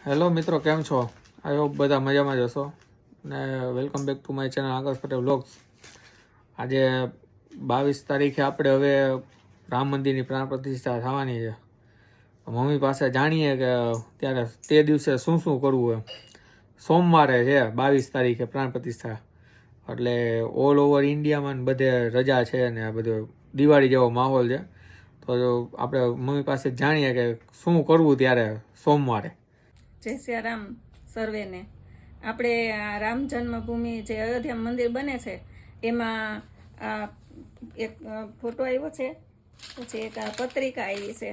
Hello મિત્રો, કેમ છો? આઈ હોપ બધા મજામાં જ હશો ને welcome back to my channel Akash Patel vlogs. આજે 22 તારીખે આપણે હવે રામ મંદિરની પ્રાણ પ્રતિષ્ઠા થવાની છે. મમ્મી પાસે જાણીએ કે ત્યારે તે દિવસે શું શું કરવું એમ. સોમવારે છે 22 તારીખે પ્રાણ પ્રતિષ્ઠા, એટલે ઓલ ઓવર ઇન્ડિયામાં બધે રજા છે ને આ બધો દિવાળી જેવો માહોલ છે. તો આપણે મમ્મી પાસે જાણીએ કે શું કરવું ત્યારે સોમવારે. જય શ્રી રામ સર્વેને. આપણે આ રામ જન્મભૂમિ જે અયોધ્યા મંદિર બને છે એમાં એક ફોટો આવ્યો છે, પછી એક પત્રિકા આવી છે,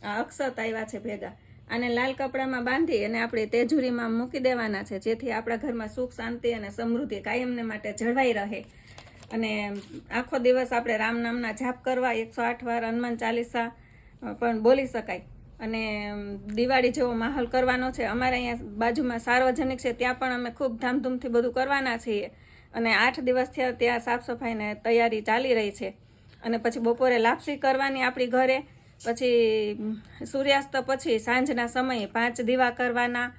આ અક્ષત આવ્યા છે ભેગા. આને લાલ કપડામાં બાંધી અને આપણે તેજુરીમાં મૂકી દેવાના છે, જેથી આપણા ઘરમાં સુખ શાંતિ અને સમૃદ્ધિ કાયમને માટે જળવાઈ રહે. અને આખો દિવસ આપણે રામ નામના જાપ કરવા, 108 વાર હનુમાન ચાલીસા પણ બોલી શકાય. અને દિવાળી જેવો માહોલ કરવાનો છે. અમારે અહીંયા બાજુમાં સાર્વજનિક છે, ત્યાં પણ અમે ખૂબ ધામધૂમથી બધું કરવાના છીએ. અને 8 દિવસથી ત્યાં સાફ સફાઈને તૈયારી ચાલી રહી છે. અને પછી બપોરે લાપસી કરવાની આપણી ઘરે, પછી સૂર્યાસ્ત પછી સાંજના સમયે 5 દીવા કરવાના,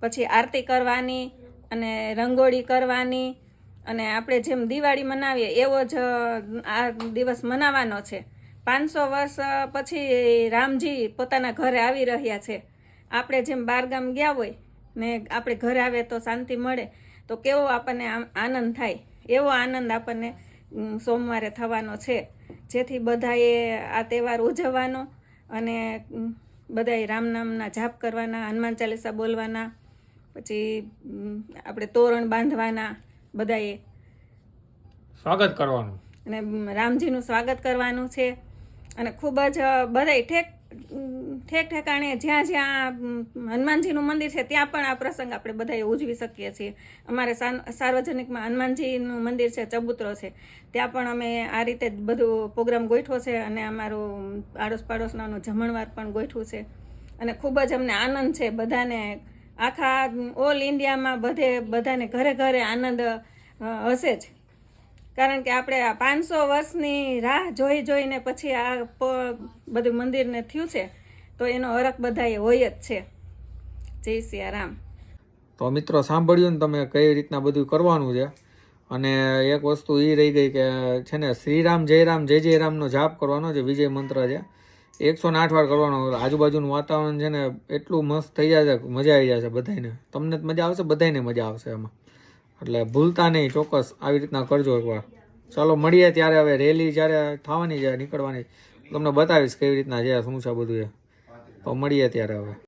પછી આરતી કરવાની અને રંગોળી કરવાની. અને આપણે જેમ દિવાળી મનાવીએ એવો જ આ દિવસ મનાવવાનો છે. 500 વર્ષ પછી રામજી પોતાના ઘરે આવી રહ્યા છે. આપણે જેમ બહારગામ ગયા હોય ને આપણે ઘરે આવે તો શાંતિ મળે, તો કેવો આપણને આનંદ થાય, એવો આનંદ આપણને સોમવારે થવાનો છે. જેથી બધાએ આ તહેવાર ઉજવવાનો અને બધાએ રામ નામના જાપ કરવાના, હનુમાન ચાલીસા બોલવાના, પછી આપણે તોરણ બાંધવાના, બધાએ સ્વાગત કરવાનું અને રામજીનું સ્વાગત કરવાનું છે. અને ખૂબ જ બધાય ઠેક ઠેકાણે જ્યાં જ્યાં હનુમાનજીનું મંદિર છે ત્યાં પણ આ પ્રસંગ આપણે બધાએ ઉજવી શકીએ છીએ. અમારે સાર્વજનિકમાં હનુમાનજીનું મંદિર છે, ચબૂતરો છે, ત્યાં પણ અમે આ રીતે બધું પ્રોગ્રામ ગોઠવો છે. અને અમારું આડોશ પાડોશનાનું જમણવાર પણ ગોઠવું છે. અને ખૂબ જ અમને આનંદ છે બધાને, આખા ઓલ ઇન્ડિયામાં બધાને ઘરે ઘરે આનંદ હશે જ. કારણ કે આપણે આ 500 વર્ષની રાહ જોઈને પછી આ બધું મંદિરને થયું છે, તો એનો હરખ બધાએ હોય જ છે. જય શ્રી રામ. તો મિત્રો, સાંભળ્યું ને તમે કઈ રીતના બધું કરવાનું છે. અને એક વસ્તુ એ રહી ગઈ કે છે ને, શ્રીરામ જય રામનો જાપ કરવાનો છે, વિજય મંત્ર છે, 108 વાર કરવાનો. આજુબાજુનું વાતાવરણ છે ને એટલું મસ્ત થઈ જાય છે, મજા આવી જાય છે બધાને. તમને મજા આવશે, બધાને મજા આવશે એમાં. એટલે ભૂલતા નહીં, ચોક્કસ આવી રીતના કરજો એકવાર. ચાલો મળીએ ત્યારે. હવે રેલી જ્યારે થવાની છે, નીકળવાની, તમને બતાવીશ કેવી રીતના છે, શું છે બધું એ. તો મળીએ ત્યારે હવે.